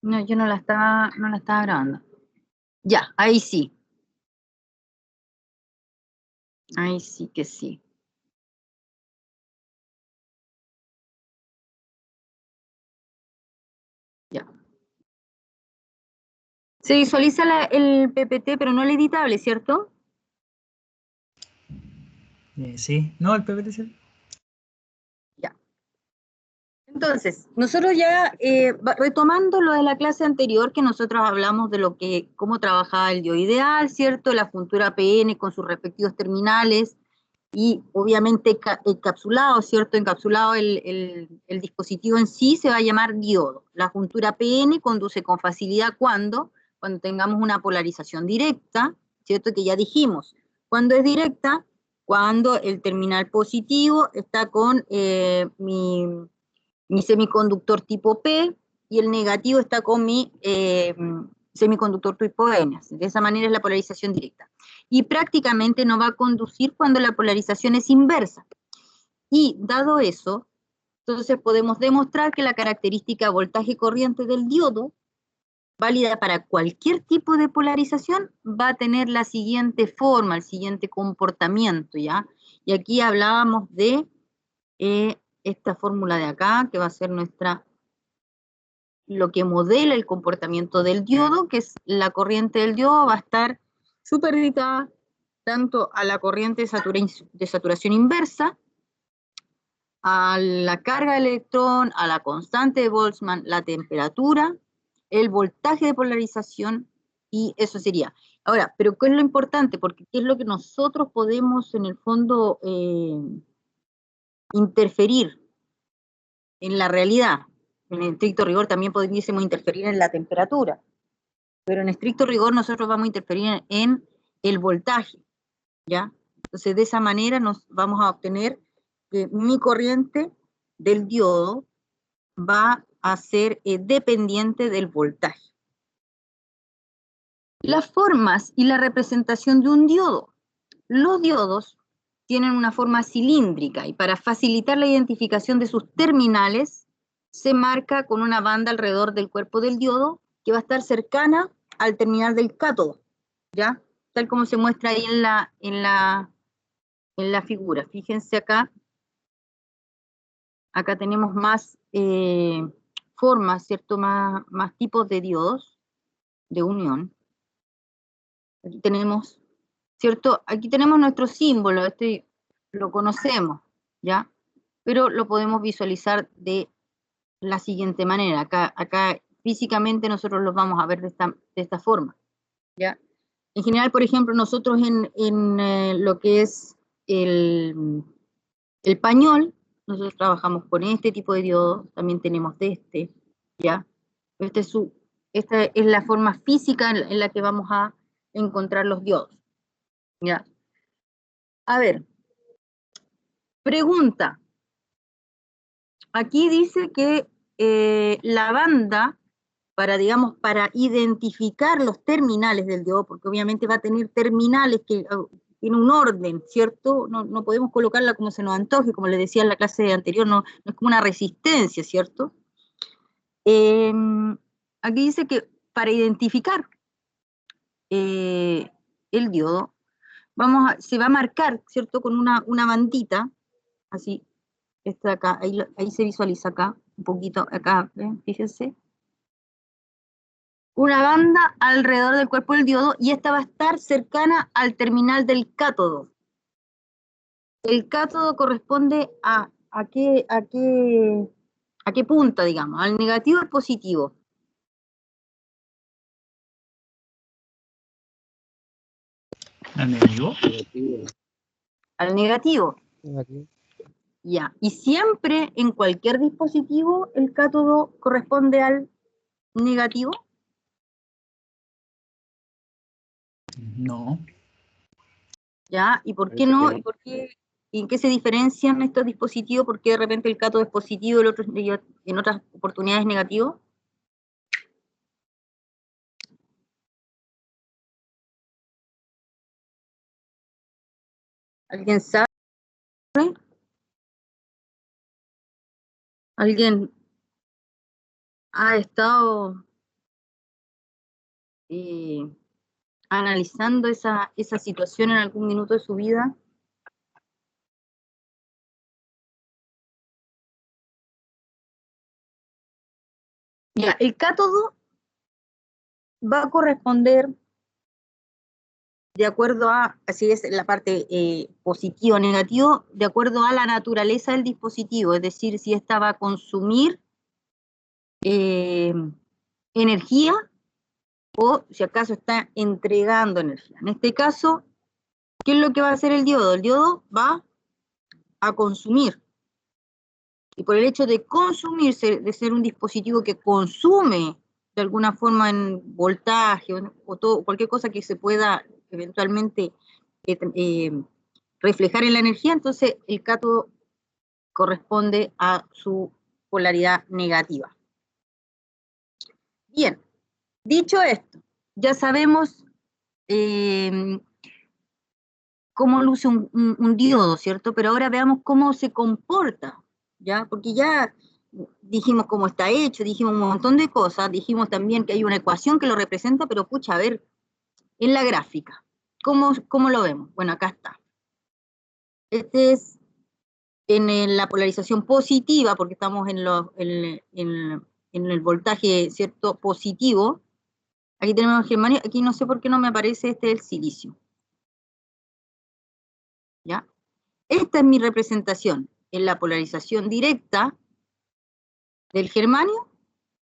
No, yo no la estaba grabando. Ya, ahí sí. Ahí sí que sí. Ya. Se visualiza el PPT, pero no el editable, ¿cierto? Sí, no, el PPT. Ya. Entonces, nosotros ya, retomando lo de la clase anterior, que nosotros hablamos de cómo trabajaba el dioideal, ¿cierto? La juntura PN con sus respectivos terminales, y obviamente encapsulado, ¿cierto? Encapsulado el dispositivo en sí se va a llamar diodo. La juntura PN conduce con facilidad cuando tengamos una polarización directa, ¿cierto? Que ya dijimos. Cuando es directa, cuando el terminal positivo está con mi semiconductor tipo P y el negativo está con mi semiconductor tipo N. De esa manera es la polarización directa. Y prácticamente no va a conducir cuando la polarización es inversa. Y dado eso, entonces podemos demostrar que la característica voltaje-corriente del diodo, válida para cualquier tipo de polarización, va a tener la siguiente forma, el siguiente comportamiento, ¿ya? Y aquí hablábamos de esta fórmula de acá, que va a ser lo que modela el comportamiento del diodo, que es la corriente del diodo, va a estar supeditada tanto a la corriente de saturación inversa, a la carga del electrón, a la constante de Boltzmann, la temperatura, el voltaje de polarización, y eso sería. Ahora, pero ¿qué es lo importante? Porque ¿qué es lo que nosotros podemos en el fondo interferir en la realidad? En estricto rigor también podríamos interferir en la temperatura, pero en estricto rigor nosotros vamos a interferir en el voltaje, ¿ya? Entonces de esa manera nos vamos a obtener que mi corriente del diodo va a ser dependiente del voltaje. Las formas y la representación de un diodo. Los diodos tienen una forma cilíndrica y para facilitar la identificación de sus terminales se marca con una banda alrededor del cuerpo del diodo que va a estar cercana al terminal del cátodo, ¿ya? Tal como se muestra ahí en la figura. Fíjense acá tenemos más formas, ¿cierto? Más tipos de diodos de unión. Aquí tenemos, ¿cierto? Aquí tenemos nuestro símbolo, este lo conocemos, ¿ya? Pero lo podemos visualizar de la siguiente manera. Acá físicamente nosotros los vamos a ver de esta forma, ¿ya? En general, por ejemplo, nosotros en lo que es el pañol, nosotros trabajamos con este tipo de diodo, también tenemos de ¿ya? Esta es la forma física en la que vamos a encontrar los diodos, ¿ya? A ver, pregunta. Aquí dice que la banda, digamos, para identificar los terminales del diodo, porque obviamente va a tener terminales que tiene un orden, ¿cierto? No podemos colocarla como se nos antoje, como le decía en la clase anterior, no es como una resistencia, ¿cierto? Aquí dice que para identificar el diodo, se va a marcar, ¿cierto? Con una bandita, así, esta de acá, ahí se visualiza acá, un poquito acá, ¿ven? Fíjense. Una banda alrededor del cuerpo del diodo y esta va a estar cercana al terminal del cátodo. El cátodo corresponde a qué punta, digamos, al negativo o al positivo. ¿Al negativo? Al negativo. Negativo. Ya. Y siempre en cualquier dispositivo el cátodo corresponde al negativo. No. ¿Ya? ¿Y por qué Parece que no? no. ¿Y por qué? ¿Y en qué se diferencian estos dispositivos? ¿Por qué de repente el cátodo es positivo y en otras oportunidades es negativo? ¿Alguien sabe? ¿Alguien ha estado analizando esa situación en algún minuto de su vida? Ya, el cátodo va a corresponder de acuerdo a, así es la parte positivo o negativo, de acuerdo a la naturaleza del dispositivo, es decir, si esta va a consumir energía o si acaso está entregando energía. En este caso, ¿qué es lo que va a hacer el diodo? El diodo va a consumir. Y por el hecho de consumirse, de ser un dispositivo que consume de alguna forma en voltaje o todo, cualquier cosa que se pueda eventualmente reflejar en la energía, entonces el cátodo corresponde a su polaridad negativa. Bien, dicho esto, ya sabemos cómo luce un diodo, ¿cierto? Pero ahora veamos cómo se comporta, ¿ya? Porque ya dijimos cómo está hecho, dijimos un montón de cosas, dijimos también que hay una ecuación que lo representa, pero pucha, a ver, en la gráfica, ¿cómo lo vemos? Bueno, acá está. Este es en la polarización positiva, porque estamos en el voltaje, ¿cierto?, positivo. Aquí tenemos el germanio, aquí no sé por qué no me aparece el silicio. ¿Ya? Esta es mi representación en la polarización directa del germanio,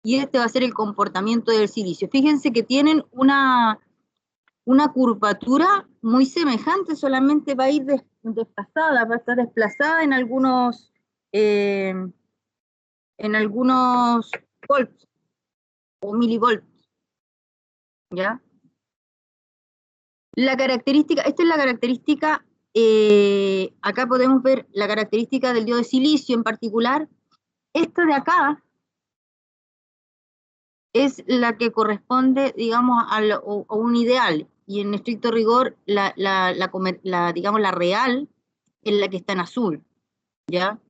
y este va a ser el comportamiento del silicio. Fíjense que tienen una curvatura muy semejante, solamente va a ir desplazada, va a estar desplazada en algunos volts o milivolts, ¿ya? La característica, esta es la característica, acá podemos ver la característica del diodo de silicio en particular. Esta de acá es la que corresponde, digamos, a un ideal, y en estricto rigor, digamos, la real es la que está en azul, ¿ya?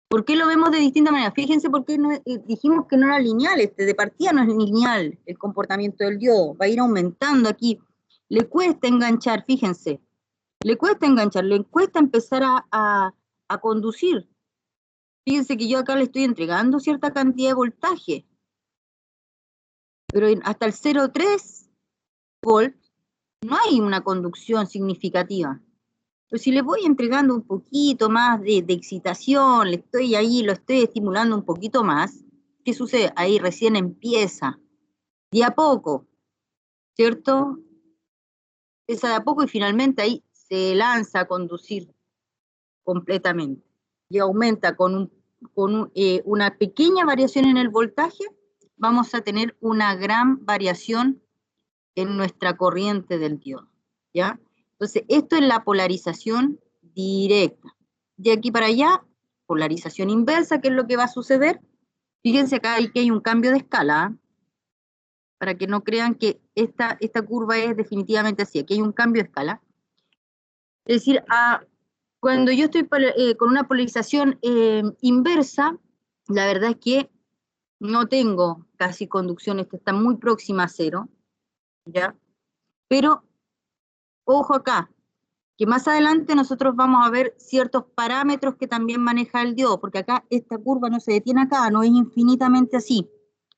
¿Por qué lo vemos de distinta manera? Fíjense por qué dijimos que no era lineal, de partida no es lineal el comportamiento del diodo, va a ir aumentando aquí. Le cuesta enganchar, fíjense, le cuesta enganchar, le cuesta empezar a conducir. Fíjense que yo acá le estoy entregando cierta cantidad de voltaje, pero hasta el 0,3 volt no hay una conducción significativa. Pero si le voy entregando un poquito más de excitación, lo estoy estimulando un poquito más, ¿qué sucede? Ahí recién empieza, de a poco, ¿cierto? Empieza de a poco y finalmente ahí se lanza a conducir completamente. Y aumenta con una pequeña variación en el voltaje, vamos a tener una gran variación en nuestra corriente del diodo, ¿ya? Entonces, esto es la polarización directa. De aquí para allá, polarización inversa, ¿qué es lo que va a suceder? Fíjense acá que hay un cambio de escala, ¿eh? Para que no crean que esta curva es definitivamente así, aquí hay un cambio de escala. Es decir, cuando yo estoy con una polarización inversa, la verdad es que no tengo casi conducción, esta está muy próxima a cero, ¿ya? Pero, ojo acá, que más adelante nosotros vamos a ver ciertos parámetros que también maneja el diodo, porque acá esta curva no se detiene acá, no es infinitamente así.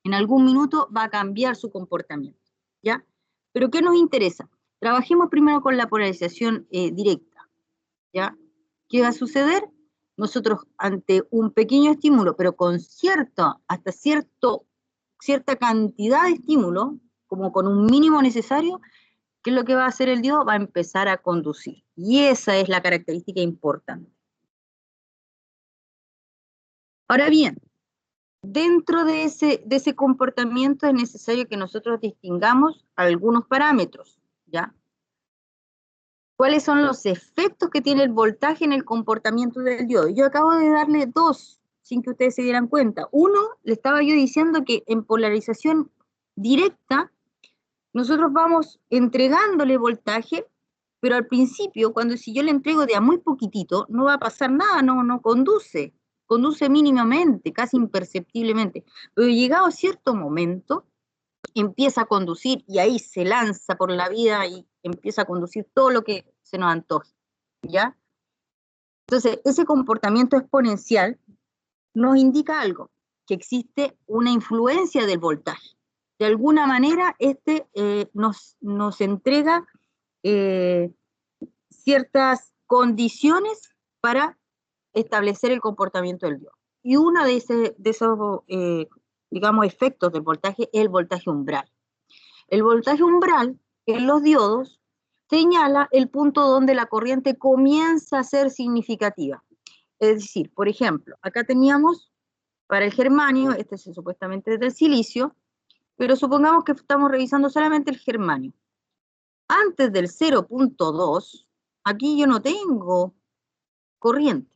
En algún minuto va a cambiar su comportamiento, ¿ya? Pero ¿qué nos interesa? Trabajemos primero con la polarización directa, ¿ya? ¿Qué va a suceder? Nosotros ante un pequeño estímulo, pero con hasta cierta cantidad de estímulo, como con un mínimo necesario, ¿qué es lo que va a hacer el diodo? Va a empezar a conducir. Y esa es la característica importante. Ahora bien, dentro de ese comportamiento es necesario que nosotros distingamos algunos parámetros, ¿ya? ¿Cuáles son los efectos que tiene el voltaje en el comportamiento del diodo? Yo acabo de darle dos, sin que ustedes se dieran cuenta. Uno, le estaba yo diciendo que en polarización directa, nosotros vamos entregándole voltaje, pero al principio, si yo le entrego de a muy poquitito, no va a pasar nada, no conduce mínimamente, casi imperceptiblemente. Pero llegado a cierto momento, empieza a conducir y ahí se lanza por la vida y empieza a conducir todo lo que se nos antoje, ¿ya? Entonces, ese comportamiento exponencial nos indica algo, que existe una influencia del voltaje. De alguna manera, nos entrega ciertas condiciones para establecer el comportamiento del diodo. Y uno de esos, digamos, efectos del voltaje es el voltaje umbral. El voltaje umbral en los diodos señala el punto donde la corriente comienza a ser significativa. Es decir, por ejemplo, acá teníamos para el germanio, este es supuestamente del silicio, pero supongamos que estamos revisando solamente el germanio. Antes del 0.2, aquí yo no tengo corriente.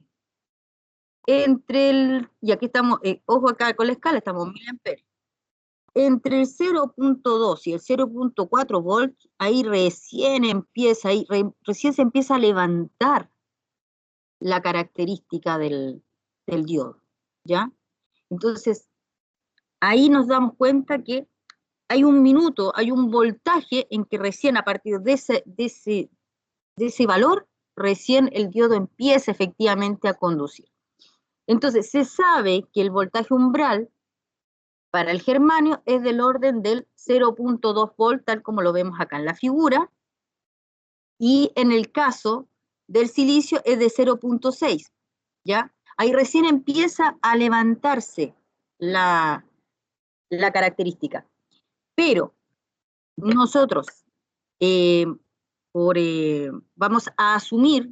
Y aquí estamos, ojo acá con la escala, estamos en miliamperes. Entre el 0.2 y el 0.4 volts, ahí recién se empieza a levantar la característica del diodo, ¿ya? Entonces, ahí nos damos cuenta que hay un minuto, hay un voltaje en que recién a partir de ese valor, recién el diodo empieza efectivamente a conducir. Entonces, se sabe que el voltaje umbral para el germanio es del orden del 0.2 volt, tal como lo vemos acá en la figura, y en el caso del silicio es de 0.6, ¿ya? Ahí recién empieza a levantarse la característica. Pero nosotros vamos a asumir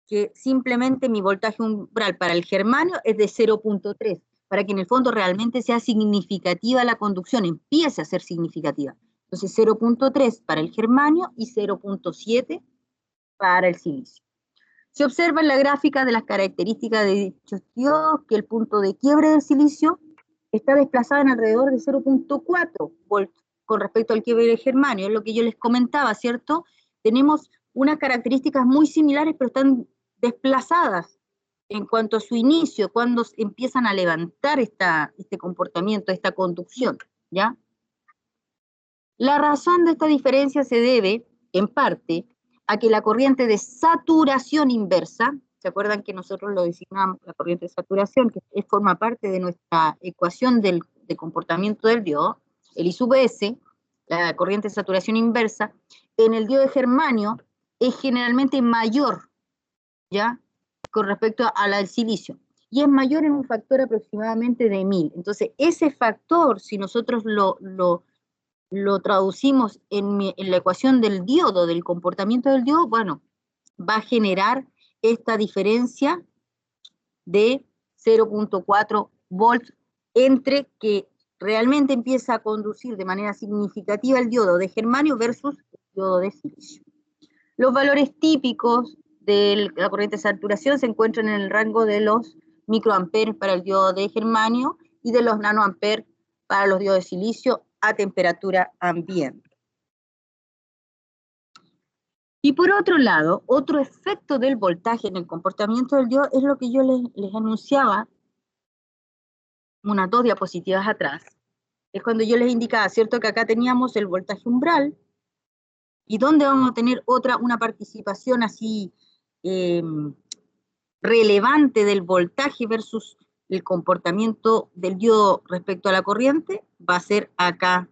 que simplemente mi voltaje umbral para el germanio es de 0.3, para que en el fondo realmente sea significativa la conducción, empiece a ser significativa. Entonces 0.3 para el germanio y 0.7 para el silicio. Se observa en la gráfica de las características de dichos diodos que el punto de quiebre del silicio está desplazado en alrededor de 0.4 volts con respecto al quiebre del germanio, es lo que yo les comentaba, ¿cierto? Tenemos unas características muy similares, pero están desplazadas en cuanto a su inicio, cuando empiezan a levantar este comportamiento, esta conducción, ¿ya? La razón de esta diferencia se debe, en parte, a que la corriente de saturación inversa, ¿se acuerdan que nosotros lo designamos, la corriente de saturación, que forma parte de nuestra ecuación de comportamiento del diodo, el I sub S, la corriente de saturación inversa, en el diodo de germanio es generalmente mayor, ¿ya? Con respecto a la del silicio, y es mayor en un factor aproximadamente de 1000. Entonces, ese factor, si nosotros lo traducimos en la ecuación del diodo, del comportamiento del diodo, bueno, va a generar esta diferencia de 0.4 volts entre que realmente empieza a conducir de manera significativa el diodo de germanio versus el diodo de silicio. Los valores típicos de la corriente de saturación se encuentran en el rango de los microamperes para el diodo de germanio y de los nanoamperes para los diodos de silicio a temperatura ambiente. Y por otro lado, otro efecto del voltaje en el comportamiento del diodo es lo que yo les anunciaba unas 2 diapositivas atrás. Es cuando yo les indicaba, ¿cierto?, que acá teníamos el voltaje umbral y donde vamos a tener una participación así relevante del voltaje versus el comportamiento del diodo respecto a la corriente, va a ser acá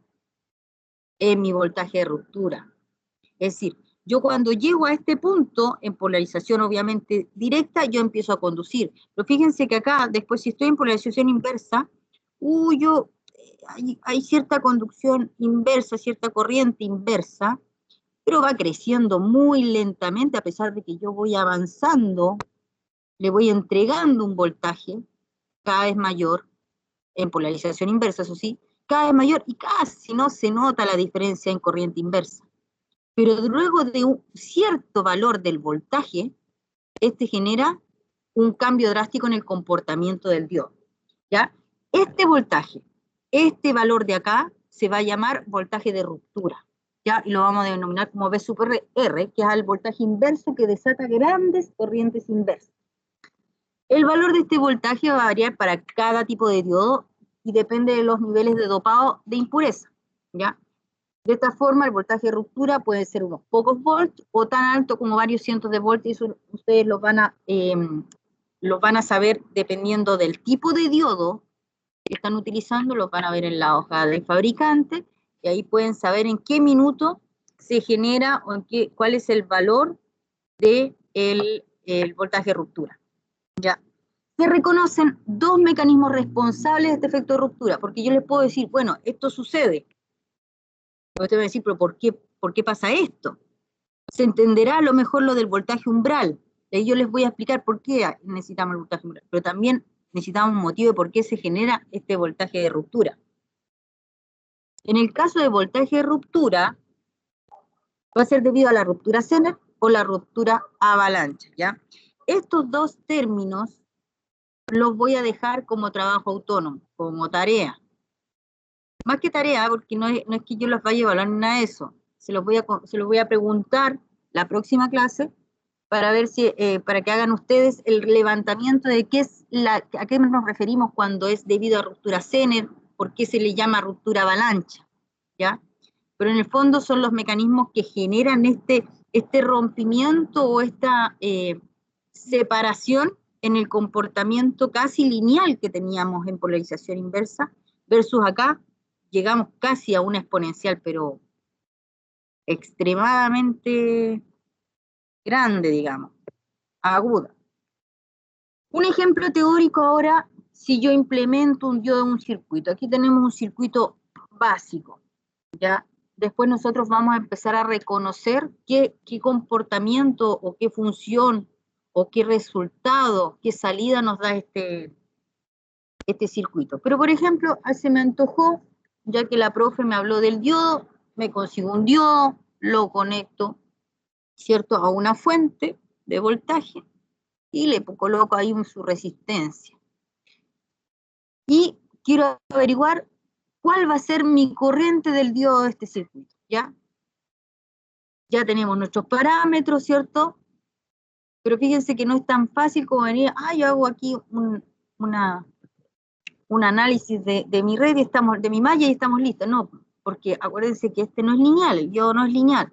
en mi voltaje de ruptura. Es decir, yo cuando llego a este punto, en polarización obviamente directa, yo empiezo a conducir. Pero fíjense que acá, después si estoy en polarización inversa, hay cierta conducción inversa, cierta corriente inversa, pero va creciendo muy lentamente a pesar de que yo voy avanzando, le voy entregando un voltaje cada vez mayor, en polarización inversa, eso sí, cada vez mayor y casi no se nota la diferencia en corriente inversa. Pero luego de un cierto valor del voltaje, este genera un cambio drástico en el comportamiento del diodo, ¿ya? Este voltaje, este valor de acá, se va a llamar voltaje de ruptura, ¿ya? Y lo vamos a denominar como V sub R, que es el voltaje inverso que desata grandes corrientes inversas. El valor de este voltaje va a variar para cada tipo de diodo y depende de los niveles de dopado de impureza, ¿ya? De esta forma, el voltaje de ruptura puede ser unos pocos volts o tan alto como varios cientos de volts, y eso ustedes los van a saber dependiendo del tipo de diodo que están utilizando, los van a ver en la hoja del fabricante, y ahí pueden saber en qué minuto se genera o cuál es el valor del el voltaje de ruptura. ¿Ya? Se reconocen dos mecanismos responsables de este efecto de ruptura, porque yo les puedo decir, bueno, esto sucede. Usted va a decir, pero ¿por qué pasa esto? Se entenderá a lo mejor lo del voltaje umbral. Y ahí yo les voy a explicar por qué necesitamos el voltaje umbral, pero también necesitamos un motivo de por qué se genera este voltaje de ruptura. En el caso de voltaje de ruptura, va a ser debido a la ruptura Zener o la ruptura avalancha, ¿ya? Estos dos términos los voy a dejar como trabajo autónomo, como tarea. Más que tarea, porque no es que yo los vaya a evaluar ni nada de eso. Se los voy a preguntar la próxima clase para ver si, para que hagan ustedes el levantamiento de a qué nos referimos cuando es debido a ruptura Zener, por qué se le llama ruptura avalancha, ¿ya? Pero en el fondo son los mecanismos que generan este rompimiento o esta separación en el comportamiento casi lineal que teníamos en polarización inversa, versus acá llegamos casi a una exponencial, pero extremadamente grande, digamos, aguda. Un ejemplo teórico ahora, si yo implemento un diodo en un circuito. Aquí tenemos un circuito básico, ¿ya? Después nosotros vamos a empezar a reconocer qué comportamiento o qué función o qué resultado, qué salida nos da este circuito. Pero por ejemplo, se me antojó, ya que la profe me habló del diodo, me consigo un diodo, lo conecto, ¿cierto?, a una fuente de voltaje y le coloco ahí su resistencia. Y quiero averiguar cuál va a ser mi corriente del diodo de este circuito, ¿ya? Ya tenemos nuestros parámetros, ¿cierto? Pero fíjense que no es tan fácil como venir, yo hago aquí un análisis de mi red, de mi malla y estamos listos. No, porque acuérdense que este no es lineal, el diodo no es lineal.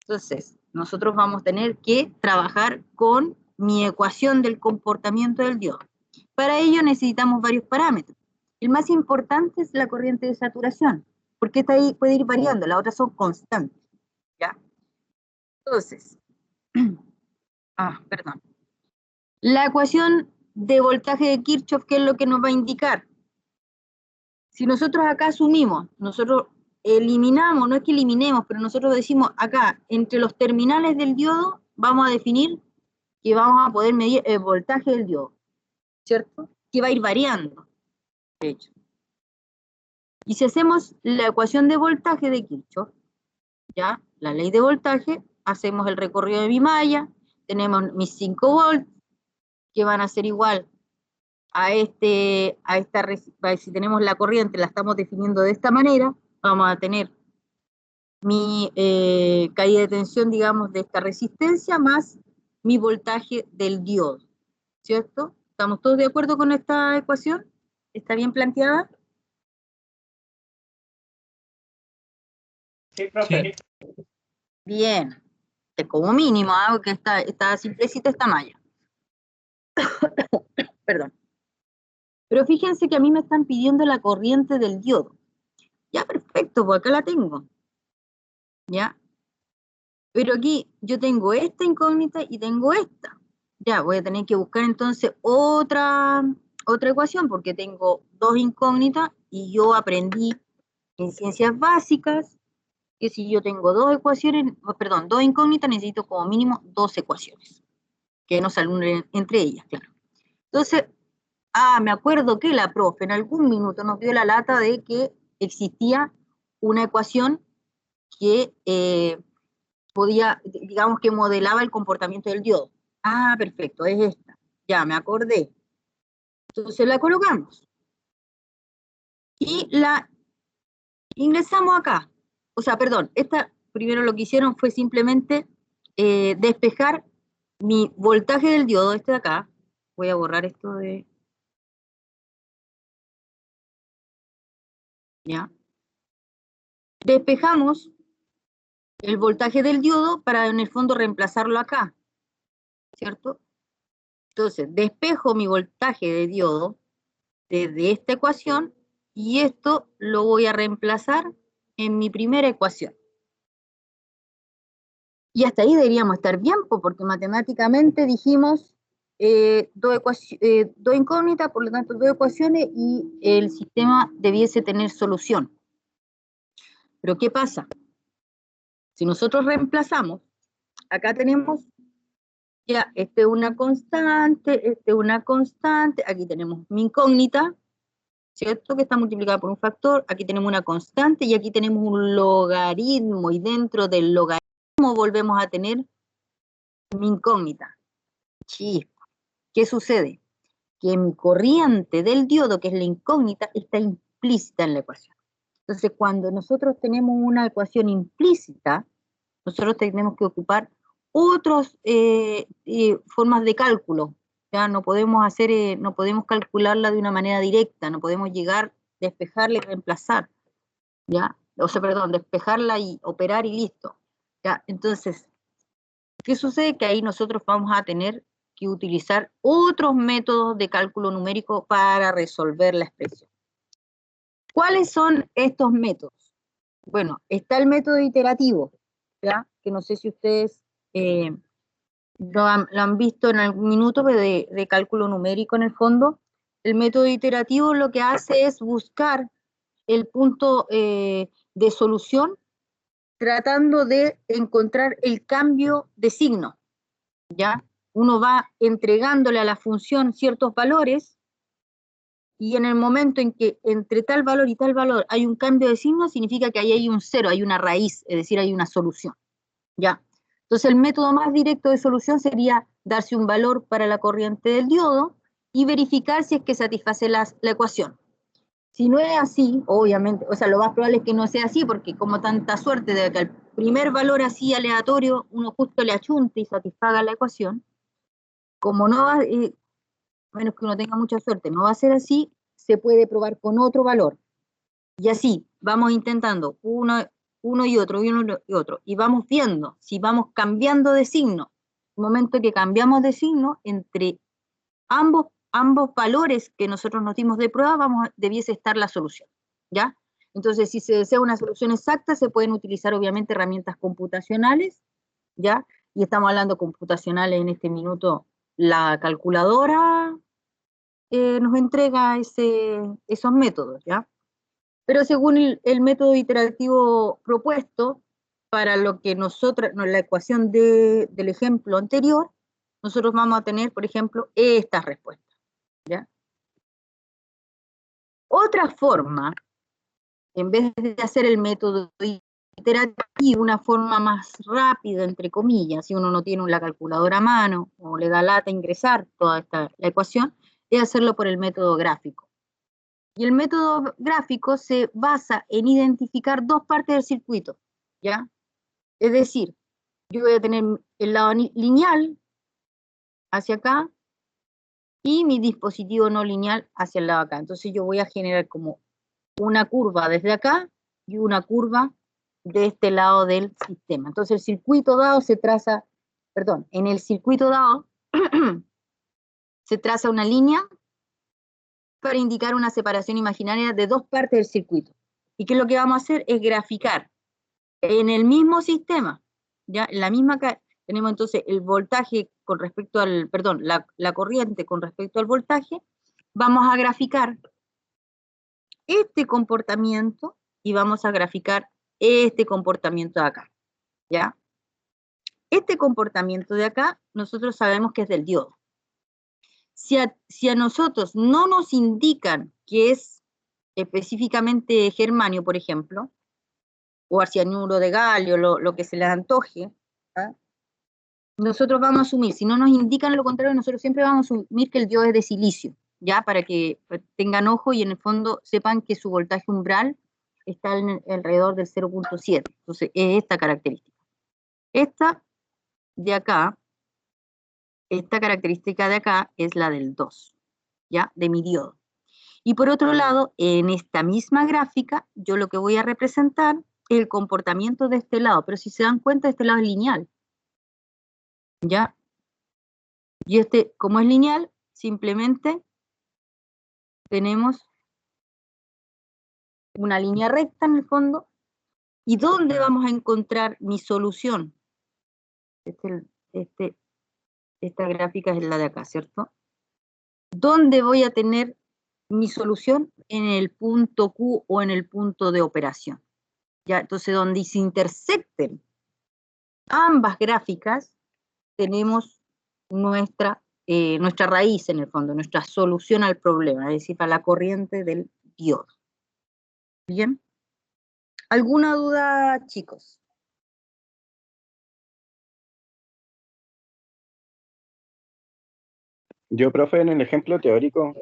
Entonces, nosotros vamos a tener que trabajar con mi ecuación del comportamiento del diodo. Para ello necesitamos varios parámetros. El más importante es la corriente de saturación, porque esta ahí puede ir variando, las otras son constantes, ¿ya? Entonces, perdón. La ecuación de voltaje de Kirchhoff, ¿qué es lo que nos va a indicar? Si nosotros acá asumimos, nosotros eliminamos, no es que eliminemos, pero nosotros decimos acá, entre los terminales del diodo, vamos a definir que vamos a poder medir el voltaje del diodo, ¿cierto? Que va a ir variando, de hecho. Y si hacemos la ecuación de voltaje de Kirchhoff, ¿ya? La ley de voltaje, hacemos el recorrido de mi malla, tenemos mis 5 volts, que van a ser igual a si tenemos la corriente, la estamos definiendo de esta manera, vamos a tener mi caída de tensión, digamos, de esta resistencia más mi voltaje del diodo, ¿cierto? ¿Estamos todos de acuerdo con esta ecuación? ¿Está bien planteada? Sí, profe. Sí. Bien, como mínimo, que está simplecita esta malla. Perdón. Pero fíjense que a mí me están pidiendo la corriente del diodo. Ya, perfecto, pues acá la tengo. ¿Ya? Pero aquí yo tengo esta incógnita y tengo esta. Ya, voy a tener que buscar entonces otra ecuación, porque tengo dos incógnitas y yo aprendí en ciencias básicas que si yo tengo dos incógnitas, necesito como mínimo dos ecuaciones, que no se alumbren entre ellas, claro. Entonces, me acuerdo que la profe en algún minuto nos dio la lata de que existía una ecuación que podía, digamos que modelaba el comportamiento del diodo. Perfecto, es esta. Ya, me acordé. Entonces la colocamos. Y la ingresamos acá. O sea, perdón, esta primero lo que hicieron fue simplemente despejar mi voltaje del diodo, este de acá. Voy a borrar esto de ¿ya? Despejamos el voltaje del diodo para en el fondo reemplazarlo acá, ¿cierto? Entonces, despejo mi voltaje de diodo desde esta ecuación y esto lo voy a reemplazar en mi primera ecuación. Y hasta ahí deberíamos estar bien, porque matemáticamente dijimos dos incógnitas, por lo tanto dos ecuaciones y el sistema debiese tener solución. Pero ¿qué pasa? Si nosotros reemplazamos, acá tenemos ya, este es una constante, aquí tenemos mi incógnita, ¿cierto? Que está multiplicada por un factor, aquí tenemos una constante y aquí tenemos un logaritmo, y dentro del logaritmo volvemos a tener mi incógnita. Chispa. ¿Qué sucede? Que mi corriente del diodo, que es la incógnita, está implícita en la ecuación. Entonces, cuando nosotros tenemos una ecuación implícita, nosotros tenemos que ocupar otras formas de cálculo. Ya no podemos no podemos calcularla de una manera directa, no podemos llegar, despejarla y reemplazar, ¿ya? O sea, perdón, despejarla y operar y listo. ¿Ya? Entonces, ¿qué sucede? Que ahí nosotros vamos a tener que utilizar otros métodos de cálculo numérico para resolver la expresión. ¿Cuáles son estos métodos? Bueno, está el método iterativo, ¿ya? Que no sé si ustedes lo han visto en algún minuto de cálculo numérico en el fondo. El método iterativo lo que hace es buscar el punto de solución tratando de encontrar el cambio de signo, ¿ya? Uno va entregándole a la función ciertos valores y en el momento en que entre tal valor y tal valor hay un cambio de signo, significa que ahí hay un cero, hay una raíz, es decir, hay una solución, ¿ya? Entonces el método más directo de solución sería darse un valor para la corriente del diodo y verificar si es que satisface la ecuación. Si no es así, obviamente, o sea, lo más probable es que no sea así, porque como tanta suerte de que el primer valor así aleatorio, uno justo le achunte y satisfaga la ecuación, como no va, menos que uno tenga mucha suerte, no va a ser así, se puede probar con otro valor. Y así, vamos intentando uno y otro, y vamos viendo si vamos cambiando de signo. En el momento que cambiamos de signo, entre ambos valores que nosotros nos dimos de prueba, debiese estar la solución, ¿ya? Entonces, si se desea una solución exacta, se pueden utilizar obviamente herramientas computacionales, ¿ya? Y estamos hablando computacionales en este minuto, la calculadora nos entrega esos métodos, ¿ya? Pero según el método iterativo propuesto, para lo que la ecuación del ejemplo anterior, nosotros vamos a tener, por ejemplo, estas respuestas, ¿ya? Otra forma, en vez de hacer el método iterativo, una forma más rápida, entre comillas, si uno no tiene la calculadora a mano o le da lata ingresar toda la ecuación, es hacerlo por el método gráfico. Y el método gráfico se basa en identificar dos partes del circuito, ¿ya? Es decir, yo voy a tener el lado lineal hacia acá y mi dispositivo no lineal hacia el lado acá. Entonces yo voy a generar como una curva desde acá y una curva de este lado del sistema. Entonces el circuito dado se traza, perdón, en el circuito dado se traza una línea para indicar una separación imaginaria de dos partes del circuito. ¿Y qué es lo que vamos a hacer? Es graficar en el mismo sistema, ya en la misma tenemos entonces el voltaje con respecto al, perdón, la corriente con respecto al voltaje, vamos a graficar este comportamiento y vamos a graficar este comportamiento de acá, ¿ya? Este comportamiento de acá, nosotros sabemos que es del diodo. Si a nosotros no nos indican que es específicamente germanio, por ejemplo, o arcianuro de galio, lo que se les antoje, ¿ah? Nosotros vamos a asumir, si no nos indican lo contrario, nosotros siempre vamos a asumir que el diodo es de silicio, ya para que tengan ojo y en el fondo sepan que su voltaje umbral está alrededor del 0.7. Entonces, es esta característica. Esta de acá, esta característica de acá es la del 2, ¿ya? De mi diodo. Y por otro lado, en esta misma gráfica, yo lo que voy a representar es el comportamiento de este lado, pero si se dan cuenta, este lado es lineal, ¿ya? Y este, como es lineal, simplemente tenemos una línea recta en el fondo. ¿Y dónde vamos a encontrar mi solución? Esta gráfica es la de acá, ¿cierto? ¿Dónde voy a tener mi solución? En el punto Q o en el punto de operación. ¿Ya? Entonces, donde se intersecten ambas gráficas, tenemos nuestra raíz en el fondo, nuestra solución al problema, es decir, para la corriente del diodo. ¿Bien? ¿Alguna duda, chicos? Yo, profe, en el ejemplo teórico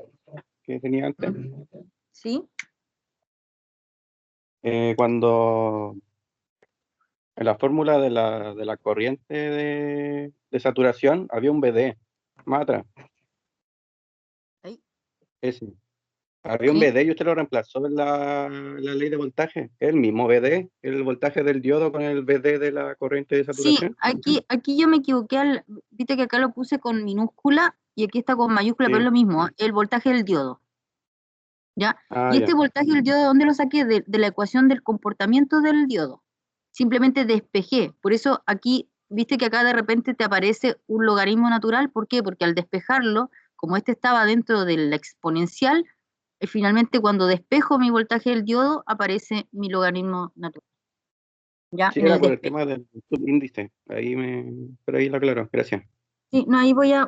que tenía antes, ¿Sí? cuando en la fórmula de la corriente de saturación había un BD, más atrás, Ahí. ese. Había un ¿Sí? BD y usted lo reemplazó en la ley de voltaje. El mismo BD, el voltaje del diodo con el BD de la corriente de Sí, saturación. aquí yo me equivoqué, viste que acá lo puse con minúscula y aquí está con mayúscula, pero es Sí. lo mismo, el voltaje del diodo, ¿ya? Ah, Y este ya. voltaje del diodo, ¿de dónde lo saqué? De la ecuación del comportamiento del diodo. Simplemente despejé, por eso aquí, viste que acá de repente te aparece un logaritmo natural, ¿por qué? Porque al despejarlo, como este estaba dentro del exponencial, finalmente cuando despejo mi voltaje del diodo, aparece mi logaritmo natural, ¿ya? Sí, En era el por el despeje. tema del subíndice. Pero ahí lo aclaró. Gracias. Sí, no, ahí voy a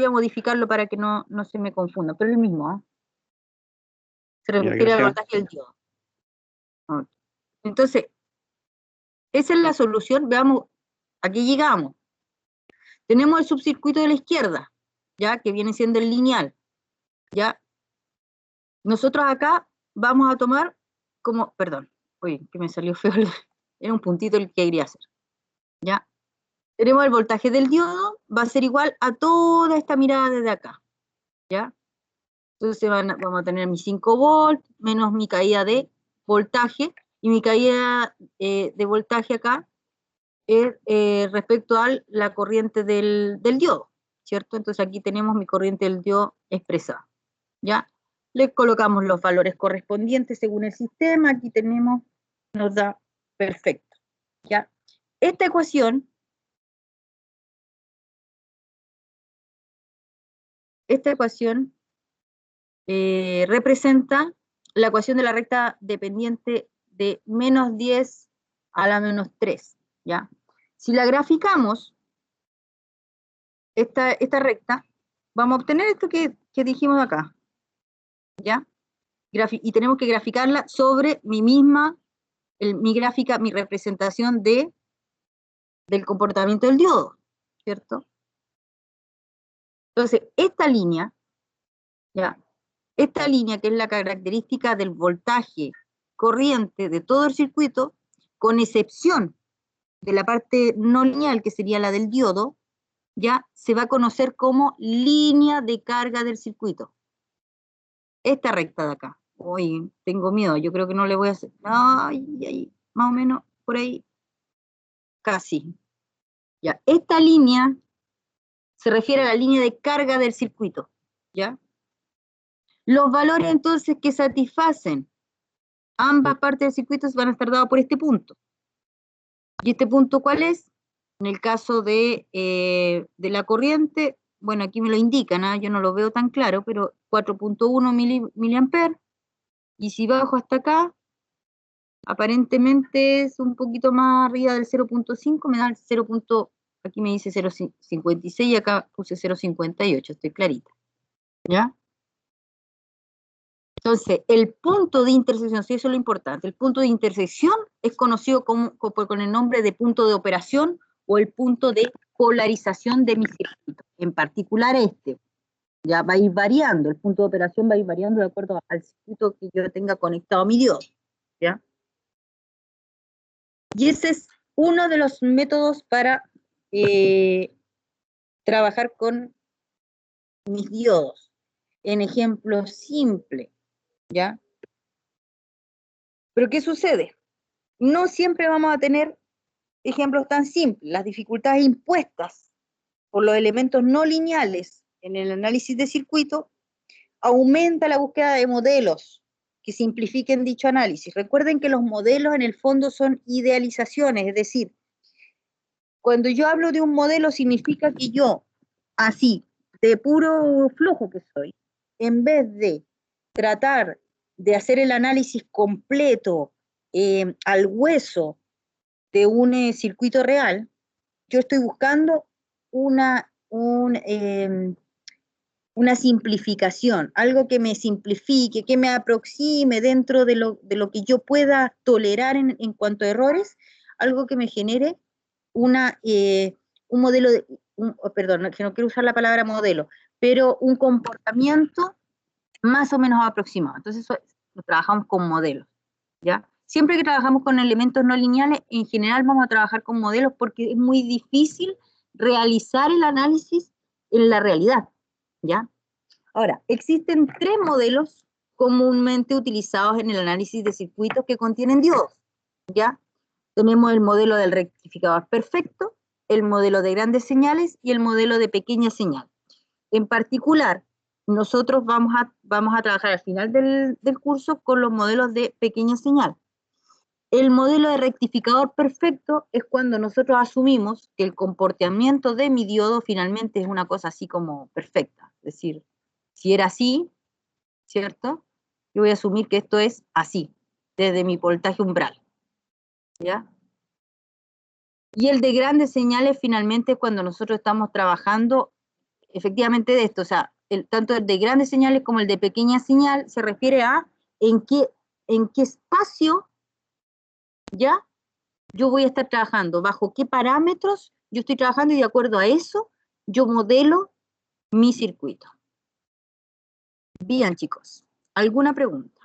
modificarlo para que no se me confunda, pero es el mismo, ¿ah? Se Ya, refiere al gracias. voltaje del diodo. Ok. Entonces, esa es la solución. Veamos, aquí llegamos. Tenemos el subcircuito de la izquierda, ya que viene siendo el lineal, ya. Nosotros acá vamos a tomar como, perdón, oye, que me salió feo, era un puntito el que quería hacer, ya. Tenemos el voltaje del diodo, va a ser igual a toda esta mirada desde acá, ya. Entonces vamos a tener mis 5 volts menos mi caída de voltaje, y mi caída de voltaje acá es respecto a la corriente del diodo, ¿cierto? Entonces aquí tenemos mi corriente del diodo expresada, ¿ya? Le colocamos los valores correspondientes según el sistema, aquí tenemos, nos da perfecto, ¿ya? Esta ecuación representa la ecuación de la recta dependiente de menos 10 a la menos 3, ¿ya? Si la graficamos, esta recta, vamos a obtener esto que dijimos acá, ¿ya? Y tenemos que graficarla sobre mi gráfica, mi representación del comportamiento del diodo, ¿cierto? Entonces, esta línea, ¿ya? Esta línea, que es la característica del voltaje corriente de todo el circuito, con excepción de la parte no lineal, que sería la del diodo, ya se va a conocer como línea de carga del circuito. Esta recta de acá. Uy, tengo miedo, yo creo que no le voy a hacer. Ay, ay, más o menos por ahí, casi. Ya, esta línea se refiere a la línea de carga del circuito, ¿ya? Los valores entonces que satisfacen ambas partes del circuito van a estar dados por este punto. ¿Y este punto cuál es? En el caso de la corriente, bueno, aquí me lo indican, ¿eh? Yo no lo veo tan claro, pero 4.1 miliamperes, y si bajo hasta acá, aparentemente es un poquito más arriba del 0.5, me da el 0. Aquí me dice 0.56 y acá puse 0.58, estoy clarita, ¿ya? Entonces, el punto de intersección, sí, eso es lo importante, el punto de intersección es conocido con el nombre de punto de operación o el punto de polarización de mi circuito, en particular este. Ya va a ir variando, el punto de operación va a ir variando de acuerdo al circuito que yo tenga conectado a mi diodo, ¿ya? Y ese es uno de los métodos para trabajar con mis diodos. en ejemplos simples, ¿ya? Pero ¿qué sucede? No siempre vamos a tener ejemplos tan simples. Las dificultades impuestas por los elementos no lineales en el análisis de circuito aumenta la búsqueda de modelos que simplifiquen dicho análisis. Recuerden que los modelos en el fondo son idealizaciones, es decir, cuando yo hablo de un modelo significa que yo, así, de puro flujo que soy, en vez de tratar de hacer el análisis completo al hueso de un circuito real, yo estoy buscando una simplificación, algo que me simplifique, que me aproxime dentro de lo que yo pueda tolerar en cuanto a errores, algo que me genere un modelo, perdón, que no quiero usar la palabra modelo, pero un comportamiento más o menos aproximado. Entonces, trabajamos con modelos, ¿ya? Siempre que trabajamos con elementos no lineales, en general vamos a trabajar con modelos porque es muy difícil realizar el análisis en la realidad, ¿ya? Ahora, existen 3 modelos comúnmente utilizados en el análisis de circuitos que contienen diodos, ¿ya? Tenemos el modelo del rectificador perfecto, el modelo de grandes señales y el modelo de pequeña señal. En particular, nosotros vamos a trabajar al final del curso con los modelos de pequeña señal. El modelo de rectificador perfecto es cuando nosotros asumimos que el comportamiento de mi diodo finalmente es una cosa así como perfecta. Es decir, si era así, ¿cierto? Yo voy a asumir que esto es así, desde mi voltaje umbral, ¿ya? Y el de grandes señales finalmente cuando nosotros estamos trabajando efectivamente de esto, o sea, tanto el de grandes señales como el de pequeña señal se refiere a en qué espacio, ¿ya? Yo voy a estar trabajando, bajo qué parámetros yo estoy trabajando y de acuerdo a eso yo modelo mi circuito. Bien, chicos, ¿alguna pregunta?